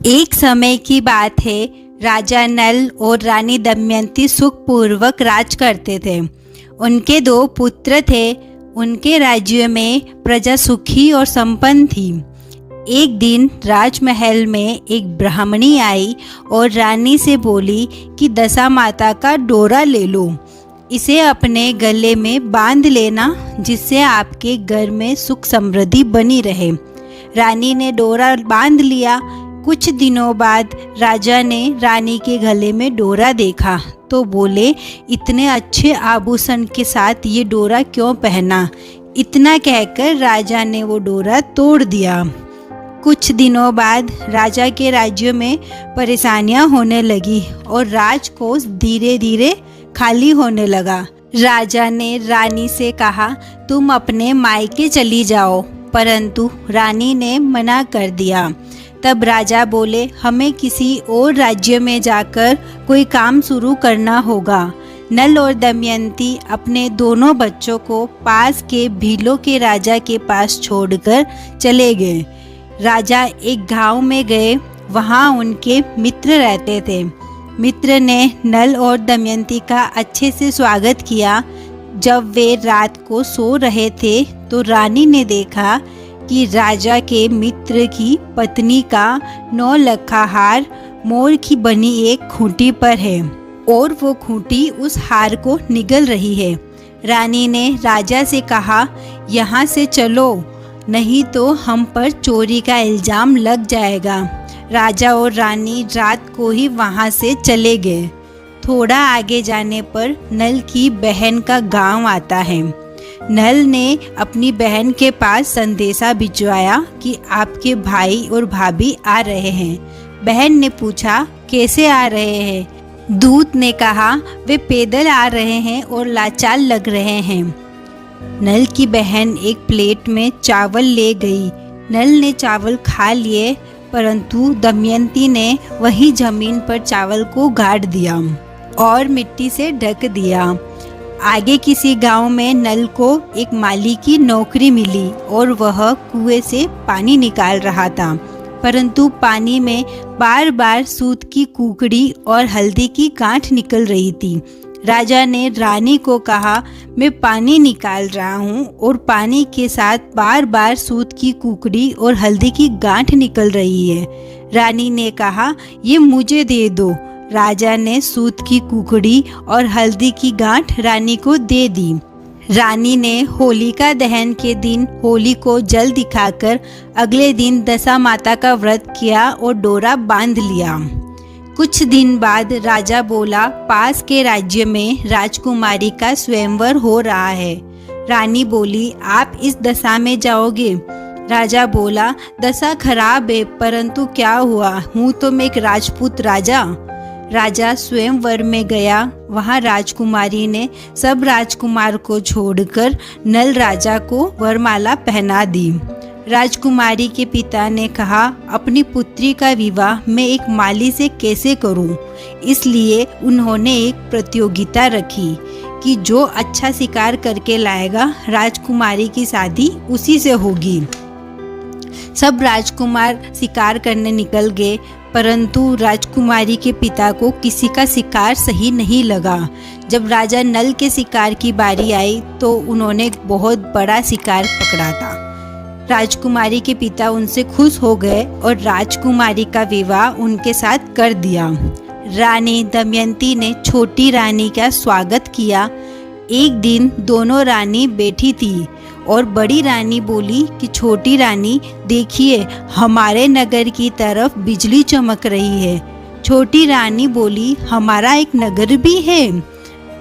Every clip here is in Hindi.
एक समय की बात है। राजा नल और रानी दमयंती सुखपूर्वक राज करते थे। उनके 2 पुत्र थे। उनके राज्य में प्रजा सुखी और संपन्न थी। एक दिन राजमहल में एक ब्राह्मणी आई और रानी से बोली कि दशा माता का डोरा ले लो, इसे अपने गले में बांध लेना, जिससे आपके घर में सुख समृद्धि बनी रहे। रानी ने डोरा बांध लिया। कुछ दिनों बाद राजा ने रानी के गले में डोरा देखा तो बोले, इतने अच्छे आभूषण के साथ ये डोरा क्यों पहना। इतना कहकर राजा ने वो डोरा तोड़ दिया। कुछ दिनों बाद राजा के राज्य में परेशानियां होने लगी और राजकोष धीरे धीरे खाली होने लगा। राजा ने रानी से कहा, तुम अपने मायके चली जाओ, परंतु रानी ने मना कर दिया। तब राजा बोले, हमें किसी और राज्य में जाकर कोई काम शुरू करना होगा। नल और दमयंती अपने दोनों बच्चों को पास के भीलों के राजा के पास छोड़कर चले गए। राजा एक गांव में गए। वहां उनके मित्र रहते थे। मित्र ने नल और दमयंती का अच्छे से स्वागत किया। जब वे रात को सो रहे थे तो रानी ने देखा कि राजा के मित्र की पत्नी का 9 लखा हार मोर की बनी एक खूंटी पर है और वो खूंटी उस हार को निगल रही है। रानी ने राजा से कहा, यहाँ से चलो, नहीं तो हम पर चोरी का इल्जाम लग जाएगा। राजा और रानी रात को ही वहाँ से चले गए। थोड़ा आगे जाने पर नल की बहन का गांव आता है। नल ने अपनी बहन के पास संदेशा भिजवाया कि आपके भाई और भाभी आ रहे हैं। बहन ने पूछा, कैसे आ रहे हैं। दूत ने कहा, वे पैदल आ रहे हैं और लाचार लग रहे हैं। नल की बहन एक प्लेट में चावल ले गई। नल ने चावल खा लिए, परंतु दमयंती ने वही जमीन पर चावल को गाड़ दिया और मिट्टी से ढक दिया। आगे किसी गांव में नल को एक माली की नौकरी मिली और वह कुएं से पानी निकाल रहा था, परंतु पानी में बार बार सूत की कुकड़ी और हल्दी की गांठ निकल रही थी। राजा ने रानी को कहा, मैं पानी निकाल रहा हूँ और पानी के साथ बार बार सूत की कुकड़ी और हल्दी की गांठ निकल रही है। रानी ने कहा, ये मुझे दे दो। राजा ने सूत की कुकड़ी और हल्दी की गांठ रानी को दे दी। रानी ने होलिका दहन के दिन होली को जल दिखाकर अगले दिन दशा माता का व्रत किया और डोरा बांध लिया। कुछ दिन बाद राजा बोला, पास के राज्य में राजकुमारी का स्वयंवर हो रहा है। रानी बोली, आप इस दशा में जाओगे। राजा बोला, दशा खराब है, परंतु क्या हुआ, हूँ तो मैं एक राजपूत राजा। राजा स्वयंवर में गया। वहाँ राजकुमारी ने सब राजकुमार को छोड़कर नल राजा को वरमाला पहना दी। राजकुमारी के पिता ने कहा, अपनी पुत्री का विवाह मैं एक माली से कैसे करूं? इसलिए उन्होंने एक प्रतियोगिता रखी कि जो अच्छा शिकार करके लाएगा, राजकुमारी की शादी उसी से होगी। सब राजकुमार शिकार करने निकल गए, परंतु राजकुमारी के पिता को किसी का शिकार सही नहीं लगा। जब राजा नल के शिकार की बारी आई तो उन्होंने बहुत बड़ा शिकार पकड़ा था। राजकुमारी के पिता उनसे खुश हो गए और राजकुमारी का विवाह उनके साथ कर दिया। रानी दमयंती ने छोटी रानी का स्वागत किया। एक दिन दोनों रानी बैठी थी और बड़ी रानी बोली कि छोटी रानी, देखिए हमारे नगर की तरफ बिजली चमक रही है। छोटी रानी बोली, हमारा एक नगर भी है।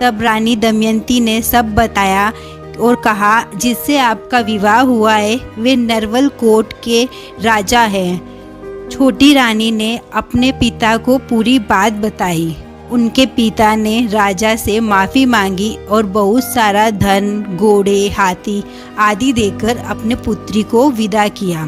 तब रानी दमयंती ने सब बताया और कहा, जिससे आपका विवाह हुआ है वे नरवल कोट के राजा हैं। छोटी रानी ने अपने पिता को पूरी बात बताई। उनके पिता ने राजा से माफ़ी मांगी और बहुत सारा धन, घोड़े, हाथी आदि देकर अपने पुत्री को विदा किया।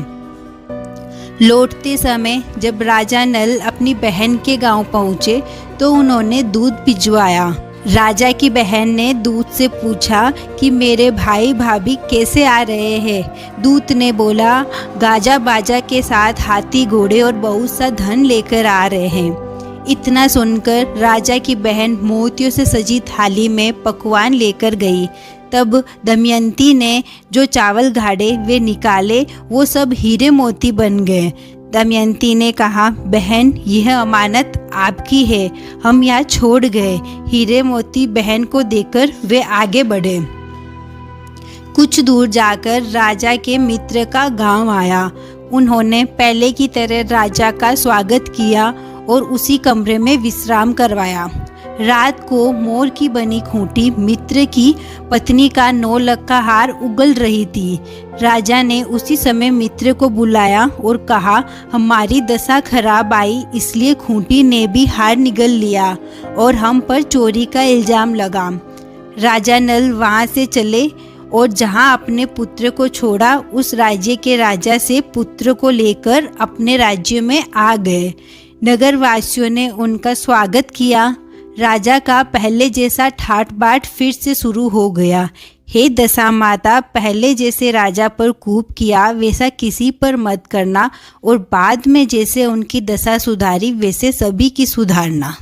लौटते समय जब राजा नल अपनी बहन के गांव पहुँचे तो उन्होंने दूध भिजवाया। राजा की बहन ने दूत से पूछा कि मेरे भाई भाभी कैसे आ रहे हैं। दूत ने बोला, गाजा बाजा के साथ हाथी घोड़े और बहुत सा धन लेकर आ रहे हैं। इतना सुनकर राजा की बहन मोतियों से सजी थाली में पकवान लेकर गई। तब दमयंती ने जो चावल गाड़े वे निकाले, वो सब हीरे मोती बन गए। दमयंती ने कहा, बहन यह अमानत आपकी है, हम यहाँ छोड़ गए। हीरे मोती बहन को देकर वे आगे बढ़े। कुछ दूर जाकर राजा के मित्र का गांव आया। उन्होंने पहले की तरह राजा का स्वागत किया और उसी कमरे में विश्राम करवाया। रात को मोर की बनी खूंटी मित्र की पत्नी का 9 लाख का हार उगल रही थी। राजा ने उसी समय मित्र को बुलाया और कहा, हमारी दशा खराब आई, इसलिए खूंटी ने भी हार निगल लिया और हम पर चोरी का इल्जाम लगा। राजा नल वहाँ से चले और जहाँ अपने पुत्र को छोड़ा, उस राज्य के राजा से पुत्र को लेकर अपने राज्य में आ गए। नगरवासियों ने उनका स्वागत किया। राजा का पहले जैसा ठाट बाट फिर से शुरू हो गया। हे दशा माता, पहले जैसे राजा पर कूप किया वैसा किसी पर मत करना, और बाद में जैसे उनकी दशा सुधारी वैसे सभी की सुधारना।